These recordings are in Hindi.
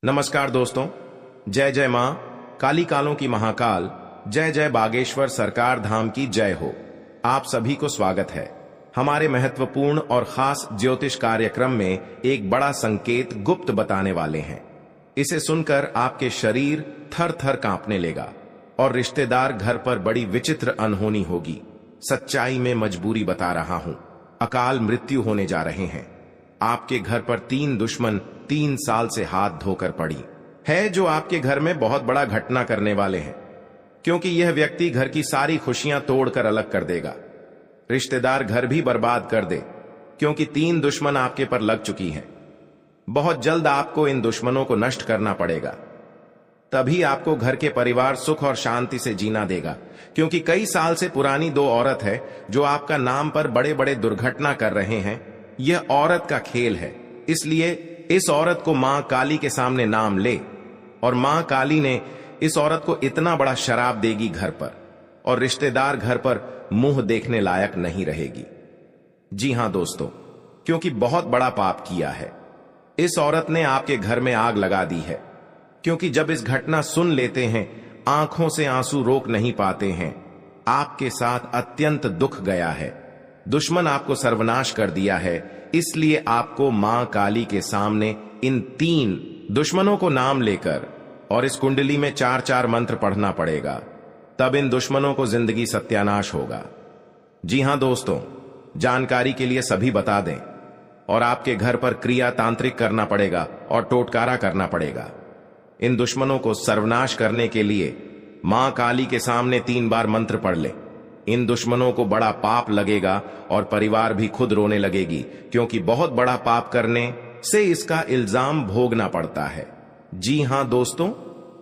नमस्कार दोस्तों, जय जय माँ काली कालों की महाकाल, जय जय बागेश्वर सरकार धाम की जय हो। आप सभी को स्वागत है हमारे महत्वपूर्ण और खास ज्योतिष कार्यक्रम में। एक बड़ा संकेत गुप्त बताने वाले हैं। इसे सुनकर आपके शरीर थर थर कांपने लेगा और रिश्तेदार घर पर बड़ी विचित्र अनहोनी होगी। सच्चाई में मजबूरी बता रहा हूं, अकाल मृत्यु होने जा रहे हैं। आपके घर पर 3 दुश्मन 3 साल से हाथ धोकर पड़ी है, जो आपके घर में बहुत बड़ा घटना करने वाले हैं, क्योंकि यह व्यक्ति घर की सारी खुशियां तोड़कर अलग कर देगा। रिश्तेदार घर भी बर्बाद कर दे, क्योंकि 3 दुश्मन आपके पर लग चुकी हैं। बहुत जल्द आपको इन दुश्मनों को नष्ट करना पड़ेगा, तभी आपको घर के परिवार सुख और शांति से जीना देगा। क्योंकि कई साल से पुरानी 2 औरत है जो आपका नाम पर बड़े बड़े दुर्घटना कर रहे हैं। यह औरत का खेल है, इसलिए इस औरत को मां काली के सामने नाम ले, और मां काली ने इस औरत को इतना बड़ा शराप देगी घर पर, और रिश्तेदार घर पर मुंह देखने लायक नहीं रहेगी। जी हां दोस्तों, क्योंकि बहुत बड़ा पाप किया है। इस औरत ने आपके घर में आग लगा दी है। क्योंकि जब इस घटना सुन लेते हैं, आंखों से आंसू रोक नहीं पाते हैं। आपके साथ अत्यंत दुख गया है, दुश्मन आपको सर्वनाश कर दिया है। इसलिए आपको मां काली के सामने इन 3 दुश्मनों को नाम लेकर और इस कुंडली में 4-4 मंत्र पढ़ना पड़ेगा, तब इन दुश्मनों को जिंदगी सत्यानाश होगा। जी हां दोस्तों, जानकारी के लिए सभी बता दें, और आपके घर पर क्रिया तांत्रिक करना पड़ेगा और टोटकारा करना पड़ेगा। इन दुश्मनों को सर्वनाश करने के लिए मां काली के सामने 3 बार मंत्र पढ़ ले। इन दुश्मनों को बड़ा पाप लगेगा और परिवार भी खुद रोने लगेगी, क्योंकि बहुत बड़ा पाप करने से इसका इल्जाम भोगना पड़ता है। जी हां दोस्तों,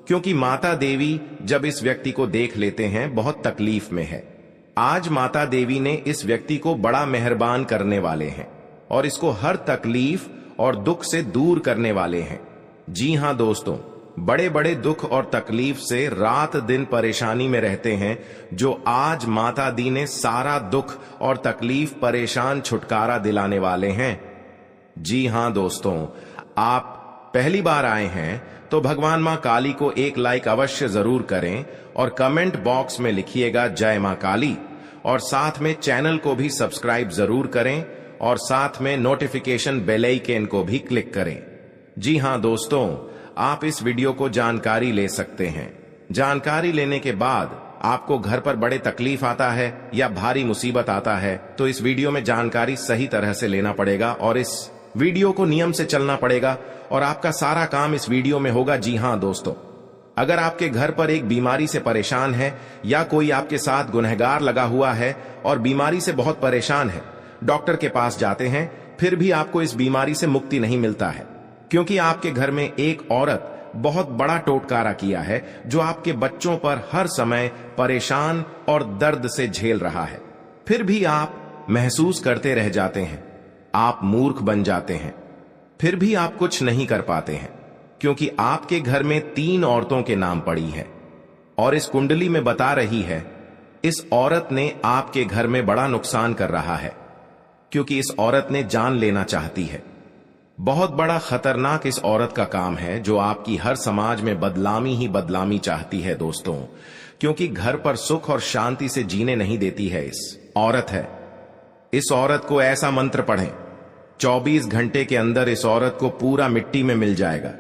क्योंकि माता देवी जब इस व्यक्ति को देख लेते हैं, बहुत तकलीफ में है। आज माता देवी ने इस व्यक्ति को बड़ा मेहरबान करने वाले हैं और इसको हर तकलीफ और दुख से दूर करने वाले हैं। जी हां दोस्तों, बड़े बड़े दुख और तकलीफ से रात दिन परेशानी में रहते हैं, जो आज माता दी ने सारा दुख और तकलीफ परेशान छुटकारा दिलाने वाले हैं। जी हां दोस्तों, आप पहली बार आए हैं तो भगवान मां काली को एक लाइक अवश्य जरूर करें और कमेंट बॉक्स में लिखिएगा जय मां काली, और साथ में चैनल को भी सब्सक्राइब जरूर करें और साथ में नोटिफिकेशन बेल आइकन को भी क्लिक करें। जी हां दोस्तों, आप इस वीडियो को जानकारी ले सकते हैं। जानकारी लेने के बाद आपको घर पर बड़े तकलीफ आता है या भारी मुसीबत आता है, तो इस वीडियो में जानकारी सही तरह से लेना पड़ेगा और इस वीडियो को नियम से चलना पड़ेगा, और आपका सारा काम इस वीडियो में होगा। जी हां दोस्तों, अगर आपके घर पर एक बीमारी से परेशान है या कोई आपके साथ गुनहगार लगा हुआ है और बीमारी से बहुत परेशान है, डॉक्टर के पास जाते हैं, फिर भी आपको इस बीमारी से मुक्ति नहीं मिलता है, क्योंकि आपके घर में एक औरत बहुत बड़ा टोटकारा किया है, जो आपके बच्चों पर हर समय परेशान और दर्द से झेल रहा है। फिर भी आप महसूस करते रह जाते हैं, आप मूर्ख बन जाते हैं, फिर भी आप कुछ नहीं कर पाते हैं, क्योंकि आपके घर में 3 औरतों के नाम पड़ी है और इस कुंडली में बता रही है इस औरत ने आपके घर में बड़ा नुकसान कर रहा है, क्योंकि इस औरत ने जान लेना चाहती है। बहुत बड़ा खतरनाक इस औरत का काम है, जो आपकी हर समाज में बदलामी ही बदलामी चाहती है दोस्तों, क्योंकि घर पर सुख और शांति से जीने नहीं देती है। इस औरत है, इस औरत को ऐसा मंत्र पढ़ें, 24 घंटे के अंदर इस औरत को पूरा मिट्टी में मिल जाएगा।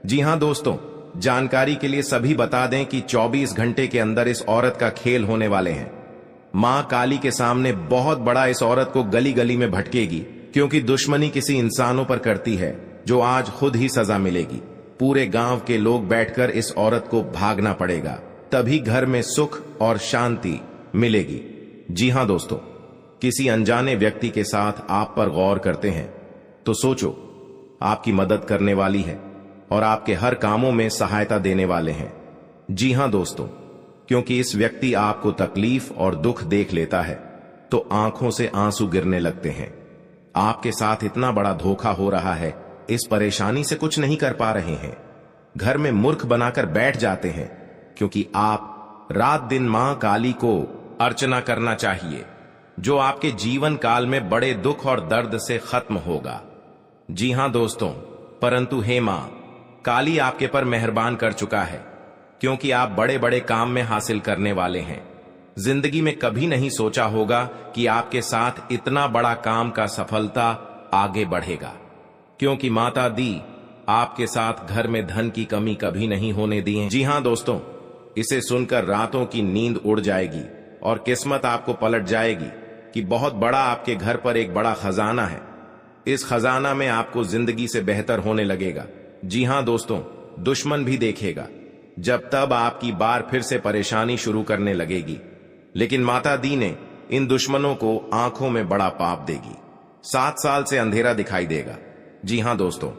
जी हां दोस्तों, जानकारी के लिए सभी बता दें कि 24 घंटे के अंदर इस औरत का खेल होने वाले हैं। मां काली के सामने बहुत बड़ा इस औरत को गली गली में भटकेगी, क्योंकि दुश्मनी किसी इंसानों पर करती है, जो आज खुद ही सजा मिलेगी। पूरे गांव के लोग बैठकर इस औरत को भागना पड़ेगा, तभी घर में सुख और शांति मिलेगी। जी हां दोस्तों, किसी अनजाने व्यक्ति के साथ आप पर गौर करते हैं तो सोचो, आपकी मदद करने वाली है और आपके हर कामों में सहायता देने वाले हैं। जी हां दोस्तों, क्योंकि इस व्यक्ति आपको तकलीफ और दुख देख लेता है तो आंखों से आंसू गिरने लगते हैं। आपके साथ इतना बड़ा धोखा हो रहा है, इस परेशानी से कुछ नहीं कर पा रहे हैं, घर में मूर्ख बनाकर बैठ जाते हैं, क्योंकि आप रात दिन मां काली को अर्चना करना चाहिए, जो आपके जीवन काल में बड़े दुख और दर्द से खत्म होगा। जी हां दोस्तों, परंतु हे मां, काली आपके पर मेहरबान कर चुका है, क्योंकि आप बड़े बड़े काम में हासिल करने वाले हैं। जिंदगी में कभी नहीं सोचा होगा कि आपके साथ इतना बड़ा काम का सफलता आगे बढ़ेगा, क्योंकि माता दी आपके साथ घर में धन की कमी कभी नहीं होने दी है। जी हां दोस्तों, इसे सुनकर रातों की नींद उड़ जाएगी और किस्मत आपको पलट जाएगी कि बहुत बड़ा आपके घर पर एक बड़ा खजाना है। इस खजाना में आपको जिंदगी से बेहतर होने लगेगा। जी हां दोस्तों, दुश्मन भी देखेगा जब तब आपकी बार फिर से परेशानी शुरू करने लगेगी, लेकिन माता दी ने इन दुश्मनों को आंखों में बड़ा पाप देगी। 7 साल से अंधेरा दिखाई देगा। जी हां दोस्तों,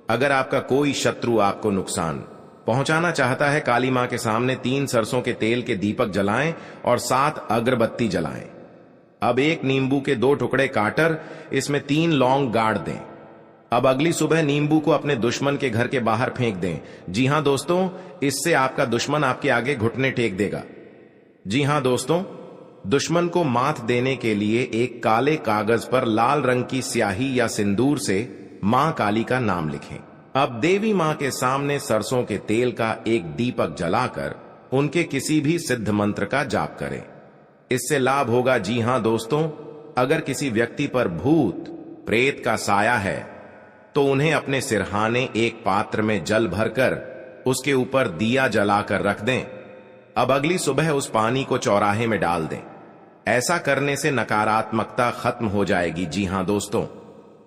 अगर आपका कोई शत्रु आपको नुकसान पहुंचाना चाहता है, काली मां के सामने 3 सरसों के तेल के दीपक जलाएं और 7 अगरबत्ती जलाएं। अब 1 नींबू के 2 टुकड़े काटर इसमें 3 लौंग गाड़ दें। अब अगली सुबह नींबू को अपने दुश्मन के घर के बाहर फेंक दें। जी हां दोस्तों, इससे आपका दुश्मन आपके आगे घुटने टेक देगा। जी हां दोस्तों, दुश्मन को मात देने के लिए एक काले कागज पर लाल रंग की स्याही या सिंदूर से मां काली का नाम लिखें। अब देवी मां के सामने सरसों के तेल का एक दीपक जलाकर उनके किसी भी सिद्ध मंत्र का जाप करें। इससे लाभ होगा। जी हां दोस्तों, अगर किसी व्यक्ति पर भूत प्रेत का साया है तो उन्हें अपने सिरहाने एक पात्र में जल भरकर उसके ऊपर दिया जलाकर रख दें। अब अगली सुबह उस पानी को चौराहे में डाल दें। ऐसा करने से नकारात्मकता खत्म हो जाएगी। जी हां दोस्तों,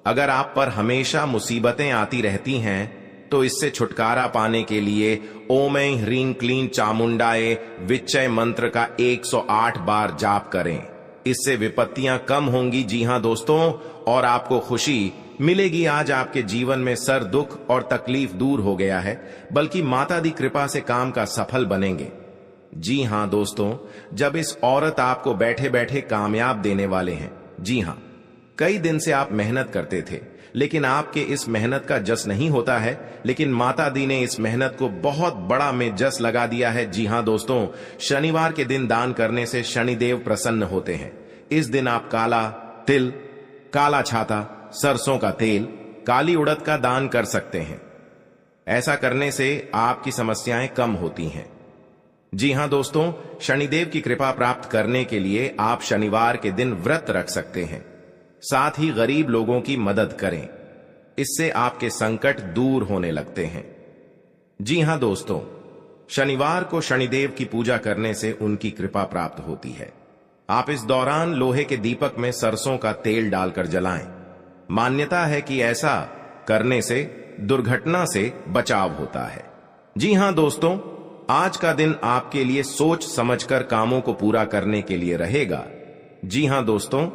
अगर आप पर हमेशा मुसीबतें आती रहती हैं तो इससे छुटकारा पाने के लिए ओम ऐं ह्रीं क्लीं चामुंडाए विच्चय मंत्र का 108 बार जाप करें। इससे विपत्तियां कम होंगी। जी हां दोस्तों, और आपको खुशी मिलेगी। आज आपके जीवन में सर दुख और तकलीफ दूर हो गया है, बल्कि माता दी कृपा से काम का सफल बनेंगे। जी हां दोस्तों, जब इस औरत आपको बैठे बैठे कामयाब देने वाले हैं। जी हां, कई दिन से आप मेहनत करते थे, लेकिन आपके इस मेहनत का जस नहीं होता है, लेकिन माता दी ने इस मेहनत को बहुत बड़ा में जस लगा दिया है। जी हां दोस्तों, शनिवार के दिन दान करने से शनिदेव प्रसन्न होते हैं। इस दिन आप काला तिल, काला छाता, सरसों का तेल, काली उड़द का दान कर सकते हैं। ऐसा करने से आपकी समस्याएं कम होती हैं। जी हां दोस्तों, शनिदेव की कृपा प्राप्त करने के लिए आप शनिवार के दिन व्रत रख सकते हैं। साथ ही गरीब लोगों की मदद करें। इससे आपके संकट दूर होने लगते हैं। जी हां दोस्तों, शनिवार को शनिदेव की पूजा करने से उनकी कृपा प्राप्त होती है। आप इस दौरान लोहे के दीपक में सरसों का तेल डालकर जलाएं। मान्यता है कि ऐसा करने से दुर्घटना से बचाव होता है। जी हां दोस्तों, आज का दिन आपके लिए सोच समझकर कामों को पूरा करने के लिए रहेगा। जी हां दोस्तों,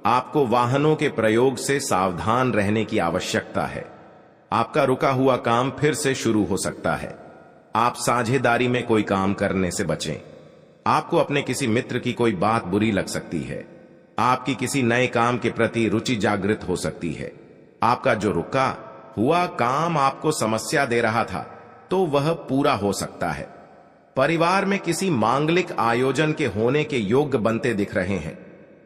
आपको वाहनों के प्रयोग से सावधान रहने की आवश्यकता है। आपका रुका हुआ काम फिर से शुरू हो सकता है। आप साझेदारी में कोई काम करने से बचें। आपको अपने किसी मित्र की कोई बात बुरी लग सकती है। आपकी किसी नए काम के प्रति रुचि जागृत हो सकती है। आपका जो रुका हुआ काम आपको समस्या दे रहा था, तो वह पूरा हो सकता है। परिवार में किसी मांगलिक आयोजन के होने के योग्य बनते दिख रहे हैं।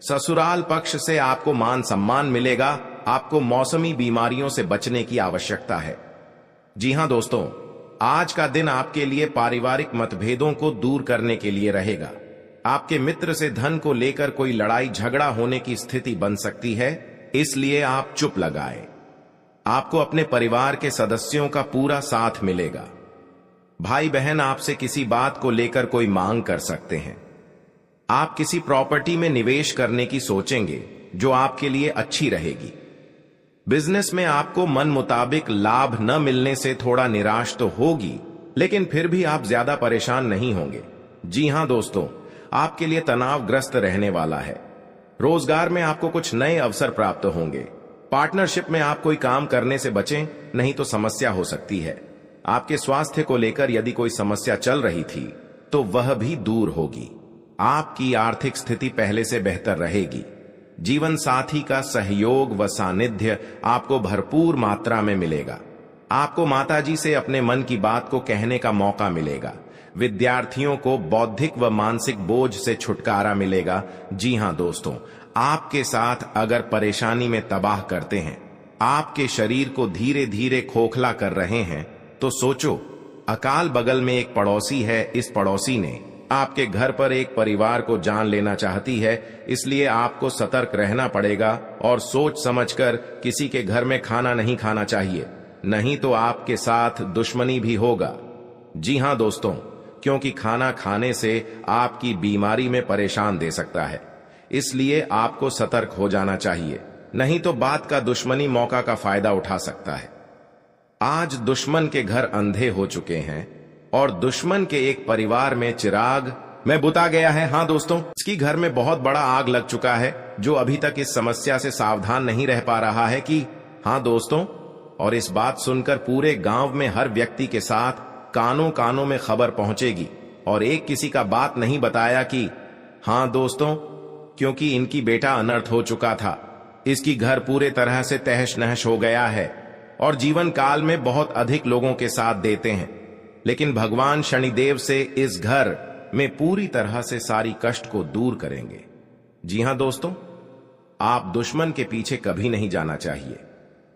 ससुराल पक्ष से आपको मान सम्मान मिलेगा। आपको मौसमी बीमारियों से बचने की आवश्यकता है। जी हां दोस्तों, आज का दिन आपके लिए पारिवारिक मतभेदों को दूर करने के लिए रहेगा। आपके मित्र से धन को लेकर कोई लड़ाई झगड़ा होने की स्थिति बन सकती है, इसलिए आप चुप लगाएं। आपको अपने परिवार के सदस्यों का पूरा साथ मिलेगा। भाई बहन आपसे किसी बात को लेकर कोई मांग कर सकते हैं। आप किसी प्रॉपर्टी में निवेश करने की सोचेंगे जो आपके लिए अच्छी रहेगी। बिजनेस में आपको मन मुताबिक लाभ न मिलने से थोड़ा निराश तो होगी, लेकिन फिर भी आप ज्यादा परेशान नहीं होंगे। जी हां दोस्तों, आपके लिए तनावग्रस्त रहने वाला है। रोजगार में आपको कुछ नए अवसर प्राप्त होंगे। पार्टनरशिप में आप कोई काम करने से बचें, नहीं तो समस्या हो सकती है। आपके स्वास्थ्य को लेकर यदि कोई समस्या चल रही थी तो वह भी दूर होगी। आपकी आर्थिक स्थिति पहले से बेहतर रहेगी। जीवन साथी का सहयोग व सानिध्य आपको भरपूर मात्रा में मिलेगा। आपको माताजी से अपने मन की बात को कहने का मौका मिलेगा। विद्यार्थियों को बौद्धिक व मानसिक बोझ से छुटकारा मिलेगा। जी हां दोस्तों, आपके साथ अगर परेशानी में तबाह करते हैं, आपके शरीर को धीरे धीरे खोखला कर रहे हैं, तो सोचो, अकाल बगल में एक पड़ोसी है, इस पड़ोसी ने आपके घर पर एक परिवार को जान लेना चाहती है, इसलिए आपको सतर्क रहना पड़ेगा और सोच समझकर किसी के घर में खाना नहीं खाना चाहिए, नहीं तो आपके साथ दुश्मनी भी होगा। जी हां दोस्तों, क्योंकि खाना खाने से आपकी बीमारी में परेशान दे सकता है, इसलिए आपको सतर्क हो जाना चाहिए, नहीं तो बात का दुश्मनी मौका का फायदा उठा सकता है। आज दुश्मन के घर अंधे हो चुके हैं और दुश्मन के एक परिवार में चिराग में बुता गया है। हाँ दोस्तों, इसकी घर में बहुत बड़ा आग लग चुका है, जो अभी तक इस समस्या से सावधान नहीं रह पा रहा है कि हाँ दोस्तों, और इस बात सुनकर पूरे गांव में हर व्यक्ति के साथ कानों कानों में खबर पहुंचेगी और एक किसी का बात नहीं बताया कि हाँ दोस्तों, क्योंकि इनकी बेटा अनर्थ हो चुका था, इसकी घर पूरे तरह से तहस नहस हो गया है और जीवन काल में बहुत अधिक लोगों के साथ देते हैं, लेकिन भगवान शनिदेव से इस घर में पूरी तरह से सारी कष्ट को दूर करेंगे। जी हां दोस्तों, आप दुश्मन के पीछे कभी नहीं जाना चाहिए,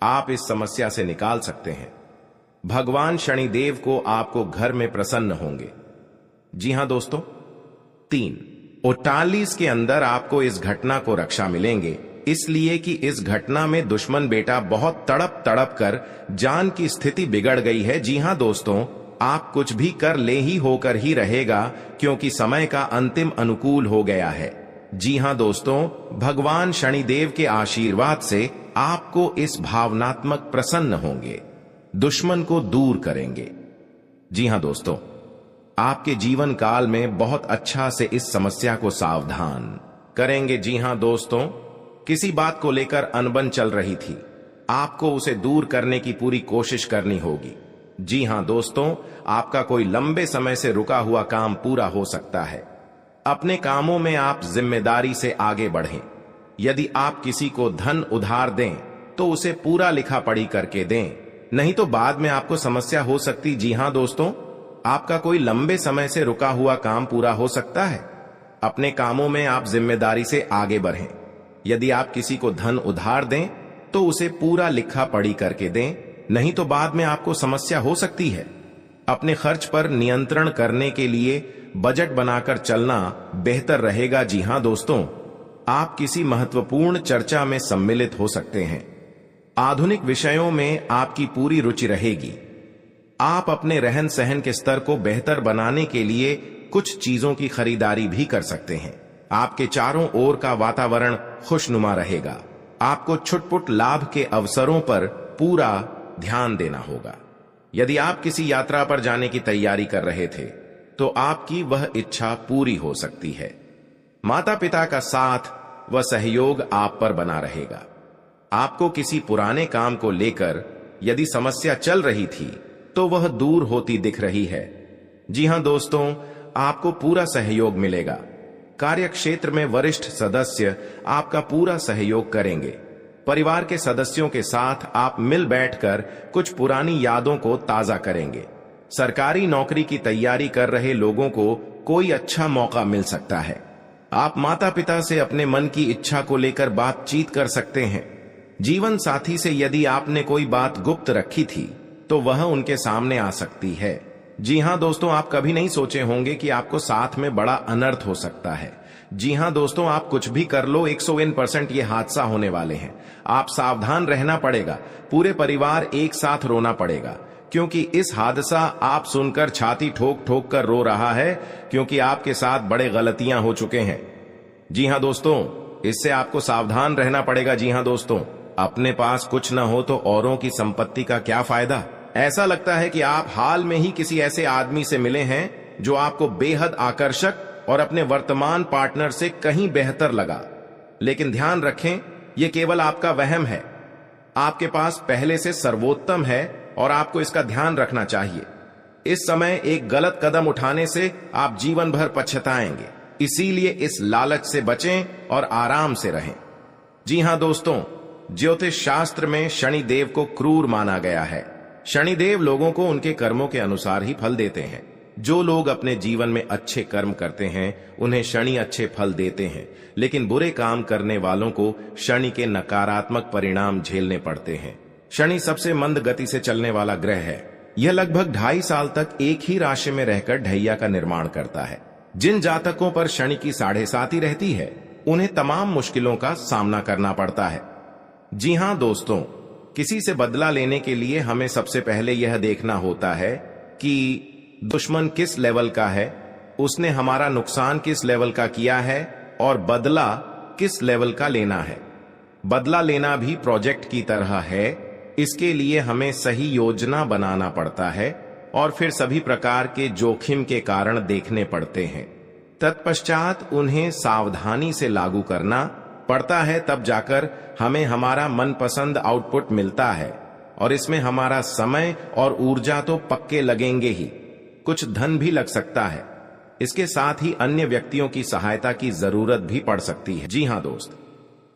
आप इस समस्या से निकाल सकते हैं। भगवान शनिदेव को आपको घर में प्रसन्न होंगे। जी हां दोस्तों, 3:48 के अंदर आपको इस घटना को रक्षा मिलेंगे, इसलिए कि इस घटना में दुश्मन बेटा बहुत तड़प तड़प कर जान की स्थिति बिगड़ गई है। जी हां दोस्तों, आप कुछ भी कर ले ही होकर ही रहेगा, क्योंकि समय का अंतिम अनुकूल हो गया है। जी हां दोस्तों, भगवान शनिदेव के आशीर्वाद से आपको इस भावनात्मक प्रसन्न होंगे, दुश्मन को दूर करेंगे। जी हां दोस्तों, आपके जीवन काल में बहुत अच्छा से इस समस्या को सावधान करेंगे। जी हां दोस्तों, किसी बात को लेकर अनबन चल रही थी, आपको उसे दूर करने की पूरी कोशिश करनी होगी। जी हां दोस्तों, आपका कोई लंबे समय से रुका हुआ काम पूरा हो सकता है। अपने कामों में आप जिम्मेदारी से आगे बढ़ें। यदि आप किसी को धन उधार दें तो उसे पूरा लिखा पढ़ी करके दें, नहीं तो बाद में आपको समस्या हो सकती। जी हां दोस्तों, आपका कोई लंबे समय से रुका हुआ काम पूरा हो सकता है। अपने कामों में आप जिम्मेदारी से आगे बढ़ें। यदि आप किसी को धन उधार दें तो उसे पूरा लिखा पढ़ी करके दें, नहीं तो बाद में आपको समस्या हो सकती है। अपने खर्च पर नियंत्रण करने के लिए बजट बनाकर चलना बेहतर रहेगा। जी हां दोस्तों, आप किसी महत्वपूर्ण चर्चा में सम्मिलित हो सकते हैं। आधुनिक विषयों में आपकी पूरी रुचि रहेगी। आप अपने रहन सहन के स्तर को बेहतर बनाने के लिए कुछ चीजों की खरीदारी भी कर सकते हैं। आपके चारों ओर का वातावरण खुशनुमा रहेगा। आपको छुटपुट लाभ के अवसरों पर पूरा ध्यान देना होगा। यदि आप किसी यात्रा पर जाने की तैयारी कर रहे थे तो आपकी वह इच्छा पूरी हो सकती है। माता पिता का साथ व सहयोग आप पर बना रहेगा। आपको किसी पुराने काम को लेकर यदि समस्या चल रही थी तो वह दूर होती दिख रही है। जी हां दोस्तों, आपको पूरा सहयोग मिलेगा। कार्य क्षेत्र में वरिष्ठ सदस्य आपका पूरा सहयोग करेंगे। परिवार के सदस्यों के साथ आप मिल बैठकर कुछ पुरानी यादों को ताजा करेंगे। सरकारी नौकरी की तैयारी कर रहे लोगों को कोई अच्छा मौका मिल सकता है। आप माता पिता से अपने मन की इच्छा को लेकर बातचीत कर सकते हैं। जीवन साथी से यदि आपने कोई बात गुप्त रखी थी तो वह उनके सामने आ सकती है। जी हां दोस्तों, आप कभी नहीं सोचे होंगे कि आपको साथ में बड़ा अनर्थ हो सकता है। जी हां दोस्तों, आप कुछ भी कर लो, 101% ये हादसा होने वाले हैं। आप सावधान रहना पड़ेगा। पूरे परिवार एक साथ रोना पड़ेगा, क्योंकि इस हादसा आप सुनकर छाती ठोक ठोक कर रो रहा है, क्योंकि आपके साथ बड़े गलतियां हो चुके हैं। जी हां दोस्तों, इससे आपको सावधान रहना पड़ेगा। जी हां दोस्तों, अपने पास कुछ न हो तो औरों की संपत्ति का क्या फायदा। ऐसा लगता है कि आप हाल में ही किसी ऐसे आदमी से मिले हैं जो आपको बेहद आकर्षक और अपने वर्तमान पार्टनर से कहीं बेहतर लगा, लेकिन ध्यान रखें, यह केवल आपका वहम है। आपके पास पहले से सर्वोत्तम है और आपको इसका ध्यान रखना चाहिए। इस समय एक गलत कदम उठाने से आप जीवन भर पछताएंगे, इसीलिए इस लालच से बचें और आराम से रहें। जी हां दोस्तों, ज्योतिष शास्त्र में शनिदेव को क्रूर माना गया है। शनिदेव लोगों को उनके कर्मों के अनुसार ही फल देते हैं। जो लोग अपने जीवन में अच्छे कर्म करते हैं उन्हें शनि अच्छे फल देते हैं, लेकिन बुरे काम करने वालों को शनि के नकारात्मक परिणाम झेलने पड़ते हैं। शनि सबसे मंद गति से चलने वाला ग्रह है यह लगभग 2.5 साल तक एक ही राशि में रहकर ढैया का निर्माण करता है। जिन जातकों पर शनि की 7.5 रहती है, उन्हें तमाम मुश्किलों का सामना करना पड़ता है। जी हां दोस्तों, किसी से बदला लेने के लिए हमें सबसे पहले यह देखना होता है कि दुश्मन किस लेवल का है, उसने हमारा नुकसान किस लेवल का किया है और बदला किस लेवल का लेना है। बदला लेना भी प्रोजेक्ट की तरह है। इसके लिए हमें सही योजना बनाना पड़ता है और फिर सभी प्रकार के जोखिम के कारण देखने पड़ते हैं। तत्पश्चात उन्हें सावधानी से लागू करना पड़ता है, तब जाकर हमें हमारा मनपसंद आउटपुट मिलता है। और इसमें हमारा समय और ऊर्जा तो पक्के लगेंगे ही, कुछ धन भी लग सकता है। इसके साथ ही अन्य व्यक्तियों की सहायता की जरूरत भी पड़ सकती है। जी हां दोस्त,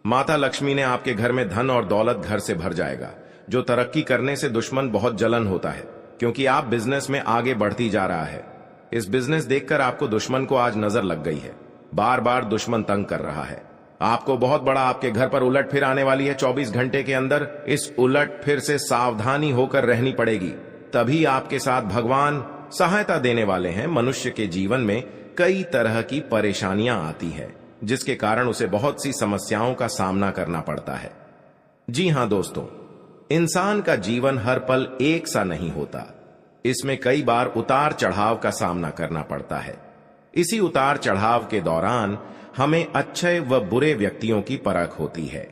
माता लक्ष्मी ने आपके घर में धन और दौलत घर से भर जाएगा। जो तरक्की करने से दुश्मन बहुत जलन होता है, क्योंकि आप बिजनेस में आगे बढ़ती जा रहा है। इस बिजनेस देखकर आपको दुश्मन को आज नजर लग गई है। बार बार दुश्मन तंग कर रहा है आपको। बहुत बड़ा आपके घर पर उलट फिर आने वाली है 24 घंटे के अंदर। इस उलट फिर से सावधानी होकर रहनी पड़ेगी, तभी आपके साथ भगवान सहायता देने वाले हैं। मनुष्य के जीवन में कई तरह की परेशानियां आती है, जिसके कारण उसे बहुत सी समस्याओं का सामना करना पड़ता है। जी हां दोस्तों, इंसान का जीवन हर पल एक सा नहीं होता। इसमें कई बार उतार चढ़ाव का सामना करना पड़ता है। इसी उतार चढ़ाव के दौरान हमें अच्छे व बुरे व्यक्तियों की परख होती है।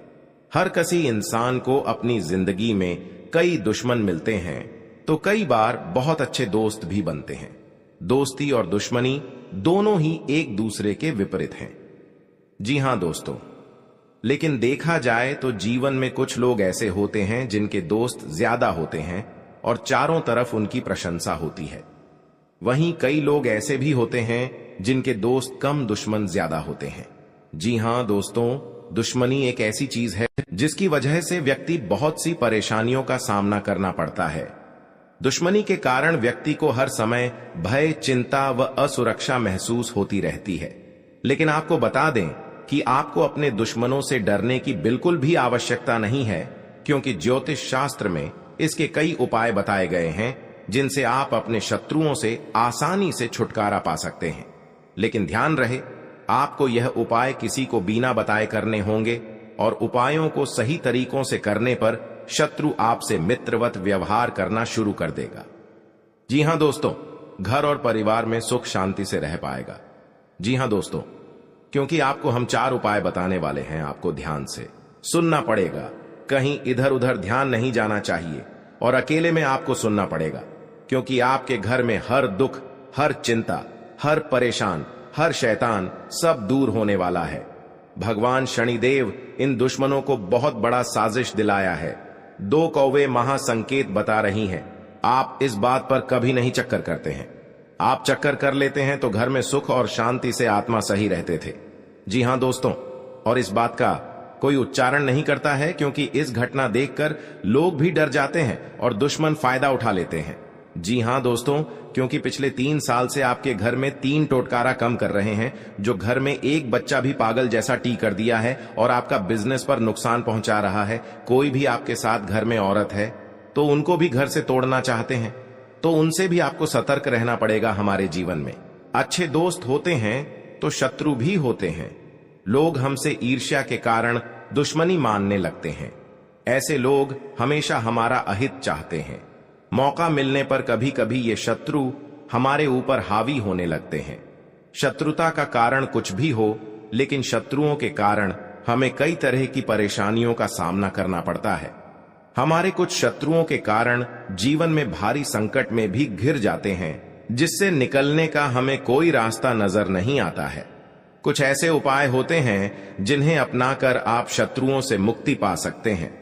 हर किसी इंसान को अपनी जिंदगी में कई दुश्मन मिलते हैं, तो कई बार बहुत अच्छे दोस्त भी बनते हैं। दोस्ती और दुश्मनी दोनों ही एक दूसरे के विपरीत हैं। जी हां दोस्तों, लेकिन देखा जाए तो जीवन में कुछ लोग ऐसे होते हैं जिनके दोस्त ज्यादा होते हैं और चारों तरफ उनकी प्रशंसा होती है। वहीं कई लोग ऐसे भी होते हैं जिनके दोस्त कम, दुश्मन ज्यादा होते हैं। जी हां दोस्तों, दुश्मनी एक ऐसी चीज है जिसकी वजह से व्यक्ति बहुत सी परेशानियों का सामना करना पड़ता है। दुश्मनी के कारण व्यक्ति को हर समय भय, चिंता व असुरक्षा महसूस होती रहती है। लेकिन आपको बता दें कि आपको अपने दुश्मनों से डरने की बिल्कुल भी आवश्यकता नहीं है, क्योंकि ज्योतिष शास्त्र में इसके कई उपाय बताए गए हैं जिनसे आप अपने शत्रुओं से आसानी से छुटकारा पा सकते हैं। लेकिन ध्यान रहे, आपको यह उपाय किसी को बिना बताए करने होंगे और उपायों को सही तरीकों से करने पर शत्रु आपसे मित्रवत व्यवहार करना शुरू कर देगा। जी हां दोस्तों, घर और परिवार में सुख शांति से रह पाएगा। जी हां दोस्तों, क्योंकि आपको हम 4 उपाय बताने वाले हैं। आपको ध्यान से सुनना पड़ेगा, कहीं इधर उधर ध्यान नहीं जाना चाहिए और अकेले में आपको सुनना पड़ेगा, क्योंकि आपके घर में हर दुख, हर चिंता, हर परेशान, हर शैतान सब दूर होने वाला है। भगवान शनिदेव इन दुश्मनों को बहुत बड़ा साजिश दिलाया है। 2 कौवे महासंकेत बता रही हैं। आप इस बात पर कभी नहीं चक्कर करते हैं। आप चक्कर कर लेते हैं तो घर में सुख और शांति से आत्मा सही रहते थे। जी हां दोस्तों, और इस बात का कोई उच्चारण नहीं करता है, क्योंकि इस घटना देखकर लोग भी डर जाते हैं और दुश्मन फायदा उठा लेते हैं। जी हां दोस्तों, क्योंकि पिछले 3 साल से आपके घर में 3 टोटकारा कम कर रहे हैं, जो घर में एक बच्चा भी पागल जैसा टी कर दिया है और आपका बिजनेस पर नुकसान पहुंचा रहा है। कोई भी आपके साथ घर में औरत है तो उनको भी घर से तोड़ना चाहते हैं, तो उनसे भी आपको सतर्क रहना पड़ेगा। हमारे जीवन में अच्छे दोस्त होते हैं तो शत्रु भी होते हैं। लोग हमसे ईर्ष्या के कारण दुश्मनी मानने लगते हैं। ऐसे लोग हमेशा हमारा अहित चाहते हैं। मौका मिलने पर कभी कभी ये शत्रु हमारे ऊपर हावी होने लगते हैं। शत्रुता का कारण कुछ भी हो, लेकिन शत्रुओं के कारण हमें कई तरह की परेशानियों का सामना करना पड़ता है। हमारे कुछ शत्रुओं के कारण जीवन में भारी संकट में भी घिर जाते हैं, जिससे निकलने का हमें कोई रास्ता नजर नहीं आता है। कुछ ऐसे उपाय होते हैं जिन्हें अपनाकर आप शत्रुओं से मुक्ति पा सकते हैं।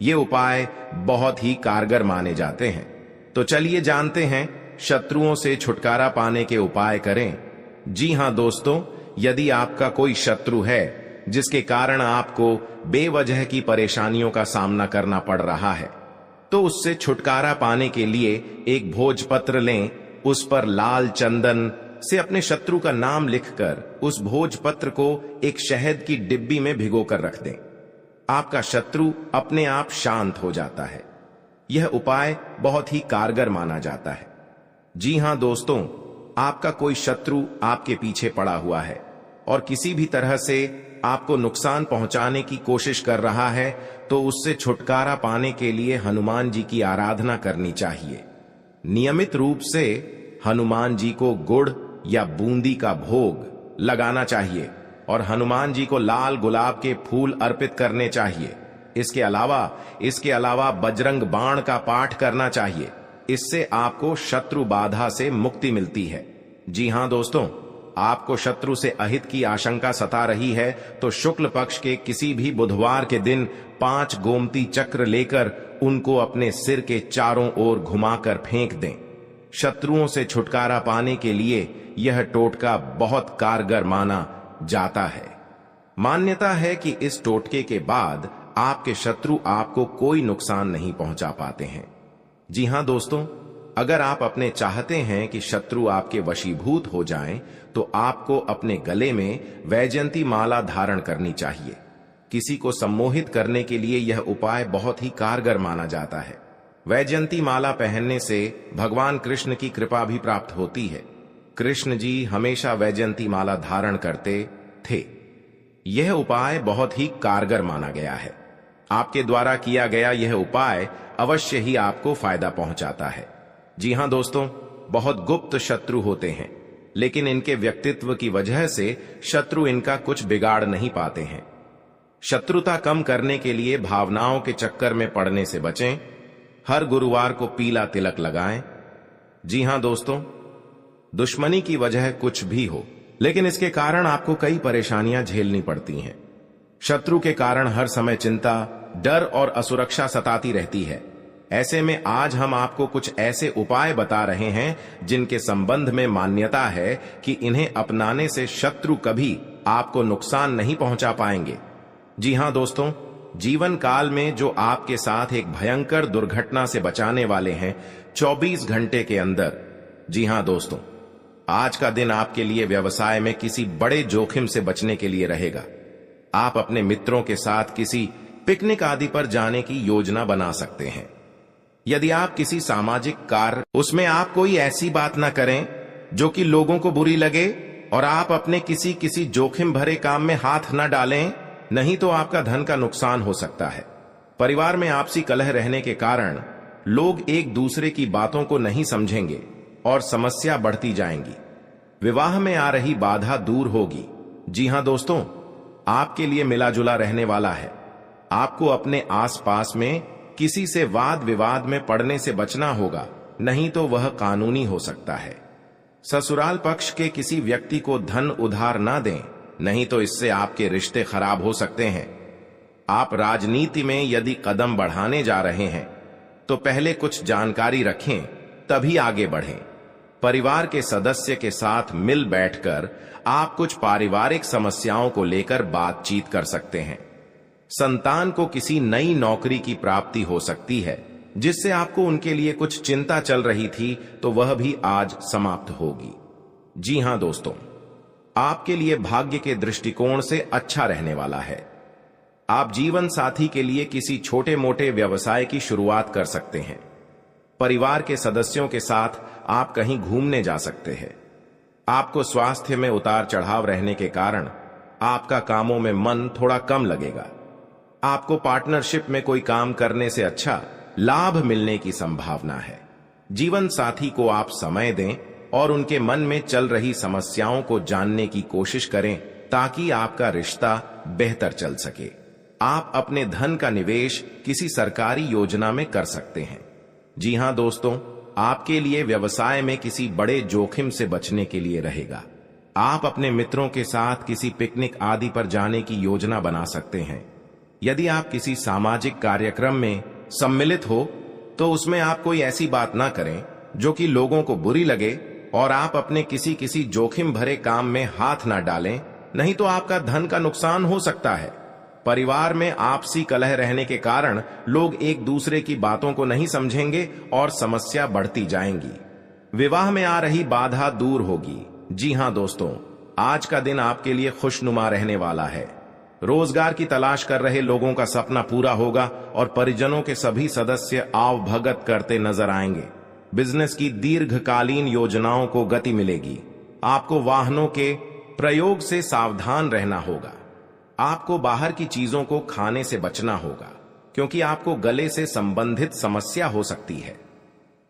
ये उपाय बहुत ही कारगर माने जाते हैं। तो चलिए जानते हैं शत्रुओं से छुटकारा पाने के उपाय करें। जी हां दोस्तों, यदि आपका कोई शत्रु है जिसके कारण आपको बेवजह की परेशानियों का सामना करना पड़ रहा है, तो उससे छुटकारा पाने के लिए एक भोजपत्र लें। उस पर लाल चंदन से अपने शत्रु का नाम लिखकर उस भोजपत्र को एक शहद की डिब्बी में भिगोकर रख दें। आपका शत्रु अपने आप शांत हो जाता है। यह उपाय बहुत ही कारगर माना जाता है। जी हां दोस्तों, आपका कोई शत्रु आपके पीछे पड़ा हुआ है और किसी भी तरह से आपको नुकसान पहुंचाने की कोशिश कर रहा है, तो उससे छुटकारा पाने के लिए हनुमान जी की आराधना करनी चाहिए। नियमित रूप से हनुमान जी को गुड़ या बूंदी का भोग लगाना चाहिए और हनुमान जी को लाल गुलाब के फूल अर्पित करने चाहिए। इसके अलावा बजरंग बाण का पाठ करना चाहिए। इससे आपको शत्रु बाधा से मुक्ति मिलती है। जी हां दोस्तों, आपको शत्रु से अहित की आशंका सता रही है तो शुक्ल पक्ष के किसी भी बुधवार के दिन 5 गोमती चक्र लेकर उनको अपने सिर के चारों ओर घुमाकर फेंक दें। शत्रुओं से छुटकारा पाने के लिए यह टोटका बहुत कारगर माना जाता है। मान्यता है कि इस टोटके के बाद आपके शत्रु आपको कोई नुकसान नहीं पहुंचा पाते हैं। जी हां दोस्तों, अगर आप अपने चाहते हैं कि शत्रु आपके वशीभूत हो जाएं, तो आपको अपने गले में वैजयंती माला धारण करनी चाहिए। किसी को सम्मोहित करने के लिए यह उपाय बहुत ही कारगर माना जाता है। वैजयंती माला पहनने से भगवान कृष्ण की कृपा भी प्राप्त होती है। कृष्ण जी हमेशा वैजयंती माला धारण करते थे। यह उपाय बहुत ही कारगर माना गया है। आपके द्वारा किया गया यह उपाय अवश्य ही आपको फायदा पहुंचाता है। जी हां दोस्तों, बहुत गुप्त शत्रु होते हैं, लेकिन इनके व्यक्तित्व की वजह से शत्रु इनका कुछ बिगाड़ नहीं पाते हैं। शत्रुता कम करने के लिए भावनाओं के चक्कर में पड़ने से बचें। हर गुरुवार को पीला तिलक लगाएं। जी हां दोस्तों, दुश्मनी की वजह कुछ भी हो, लेकिन इसके कारण आपको कई परेशानियां झेलनी पड़ती हैं। शत्रु के कारण हर समय चिंता, डर और असुरक्षा सताती रहती है। ऐसे में आज हम आपको कुछ ऐसे उपाय बता रहे हैं जिनके संबंध में मान्यता है कि इन्हें अपनाने से शत्रु कभी आपको नुकसान नहीं पहुंचा पाएंगे। जी हां दोस्तों, जीवन काल में जो आपके साथ एक भयंकर दुर्घटना से बचाने वाले हैं 24 घंटे के अंदर। जी हां दोस्तों, आज का दिन आपके लिए व्यवसाय में किसी बड़े जोखिम से बचने के लिए रहेगा। आप अपने मित्रों के साथ किसी पिकनिक आदि पर जाने की योजना बना सकते हैं। यदि आप किसी सामाजिक कार्य, उसमें आप कोई ऐसी बात ना करें जो कि लोगों को बुरी लगे, और आप अपने किसी जोखिम भरे काम में हाथ न डालें, नहीं तो आपका धन का नुकसान हो सकता है। परिवार में आपसी कलह रहने के कारण लोग एक दूसरे की बातों को नहीं समझेंगे और समस्या बढ़ती जाएंगी। विवाह में आ रही बाधा दूर होगी। जी हां दोस्तों, आपके लिए मिला जुला रहने वाला है। आपको अपने आसपास में किसी से वाद विवाद में पड़ने से बचना होगा, नहीं तो वह कानूनी हो सकता है। ससुराल पक्ष के किसी व्यक्ति को धन उधार ना दें, नहीं तो इससे आपके रिश्ते खराब हो सकते हैं। आप राजनीति में यदि कदम बढ़ाने जा रहे हैं तो पहले कुछ जानकारी रखें, तभी आगे बढ़ें। परिवार के सदस्य के साथ मिल बैठकर आप कुछ पारिवारिक समस्याओं को लेकर बातचीत कर सकते हैं। संतान को किसी नई नौकरी की प्राप्ति हो सकती है, जिससे आपको उनके लिए कुछ चिंता चल रही थी, तो वह भी आज समाप्त होगी। जी हां दोस्तों, आपके लिए भाग्य के दृष्टिकोण से अच्छा रहने वाला है। आप जीवन साथी के लिए किसी छोटे मोटे व्यवसाय की शुरुआत कर सकते हैं। परिवार के सदस्यों के साथ आप कहीं घूमने जा सकते हैं। आपको स्वास्थ्य में उतार चढ़ाव रहने के कारण आपका कामों में मन थोड़ा कम लगेगा। आपको पार्टनरशिप में कोई काम करने से अच्छा लाभ मिलने की संभावना है। जीवन साथी को आप समय दें और उनके मन में चल रही समस्याओं को जानने की कोशिश करें, ताकि आपका रिश्ता बेहतर चल सके। आप अपने धन का निवेश किसी सरकारी योजना में कर सकते हैं। जी हां दोस्तों, आपके लिए व्यवसाय में किसी बड़े जोखिम से बचने के लिए रहेगा। आप अपने मित्रों के साथ किसी पिकनिक आदि पर जाने की योजना बना सकते हैं। यदि आप किसी सामाजिक कार्यक्रम में सम्मिलित हो, तो उसमें आप कोई ऐसी बात ना करें जो कि लोगों को बुरी लगे, और आप अपने किसी जोखिम भरे काम में हाथ ना डालें, नहीं तो आपका धन का नुकसान हो सकता है। परिवार में आपसी कलह रहने के कारण लोग एक दूसरे की बातों को नहीं समझेंगे और समस्या बढ़ती जाएंगी। विवाह में आ रही बाधा दूर होगी। जी हां दोस्तों, आज का दिन आपके लिए खुशनुमा रहने वाला है। रोजगार की तलाश कर रहे लोगों का सपना पूरा होगा और परिजनों के सभी सदस्य आवभगत करते नजर आएंगे। बिजनेस की दीर्घकालीन योजनाओं को गति मिलेगी। आपको वाहनों के प्रयोग से सावधान रहना होगा। आपको बाहर की चीजों को खाने से बचना होगा, क्योंकि आपको गले से संबंधित समस्या हो सकती है।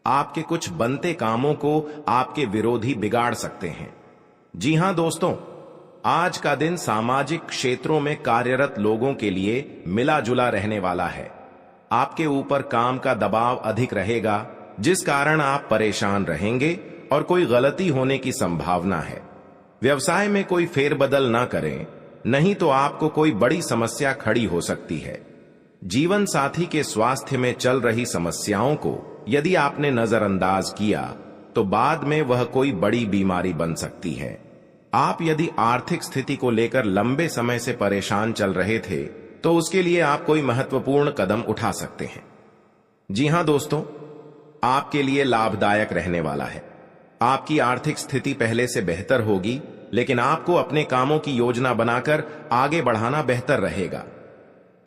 आपके कुछ बनते कामों को आपके विरोधी बिगाड़ सकते हैं। जी हां दोस्तों, आज का दिन सामाजिक क्षेत्रों में कार्यरत लोगों के लिए मिला जुला रहने वाला है। आपके ऊपर काम का दबाव अधिक रहेगा, जिस कारण आप परेशान रहेंगे और कोई गलती होने की संभावना है। व्यवसाय में कोई फेरबदल ना करें, नहीं तो आपको कोई बड़ी समस्या खड़ी हो सकती है। जीवन साथी के स्वास्थ्य में चल रही समस्याओं को यदि आपने नजरअंदाज किया तो बाद में वह कोई बड़ी बीमारी बन सकती है। आप यदि आर्थिक स्थिति को लेकर लंबे समय से परेशान चल रहे थे तो उसके लिए आप कोई महत्वपूर्ण कदम उठा सकते हैं। जी हां दोस्तों, आपके लिए लाभदायक रहने वाला है। आपकी आर्थिक स्थिति पहले से बेहतर होगी, लेकिन आपको अपने कामों की योजना बनाकर आगे बढ़ाना बेहतर रहेगा।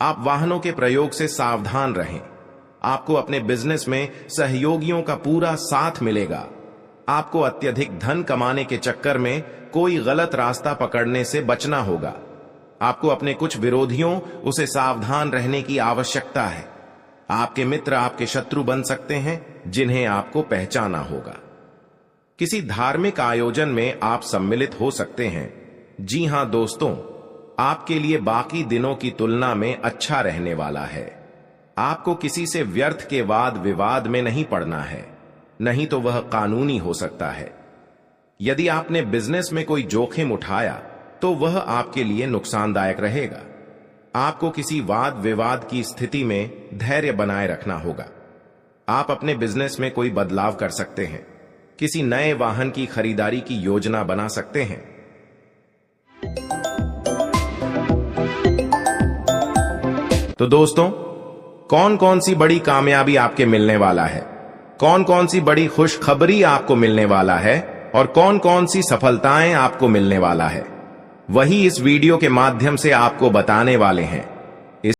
आप वाहनों के प्रयोग से सावधान रहें। आपको अपने बिजनेस में सहयोगियों का पूरा साथ मिलेगा। आपको अत्यधिक धन कमाने के चक्कर में कोई गलत रास्ता पकड़ने से बचना होगा। आपको अपने कुछ विरोधियों उसे सावधान रहने की आवश्यकता है। आपके मित्र आपके शत्रु बन सकते हैं, जिन्हें आपको पहचाना होगा। किसी धार्मिक आयोजन में आप सम्मिलित हो सकते हैं। जी हां दोस्तों, आपके लिए बाकी दिनों की तुलना में अच्छा रहने वाला है। आपको किसी से व्यर्थ के वाद विवाद में नहीं पड़ना है, नहीं तो वह कानूनी हो सकता है। यदि आपने बिजनेस में कोई जोखिम उठाया तो वह आपके लिए नुकसानदायक रहेगा। आपको किसी वाद विवाद की स्थिति में धैर्य बनाए रखना होगा। आप अपने बिजनेस में कोई बदलाव कर सकते हैं। किसी नए वाहन की खरीदारी की योजना बना सकते हैं। तो दोस्तों, कौन कौन सी बड़ी कामयाबी आपके मिलने वाला है, कौन कौन सी बड़ी खुशखबरी आपको मिलने वाला है और कौन कौन सी सफलताएं आपको मिलने वाला है, वही इस वीडियो के माध्यम से आपको बताने वाले हैं।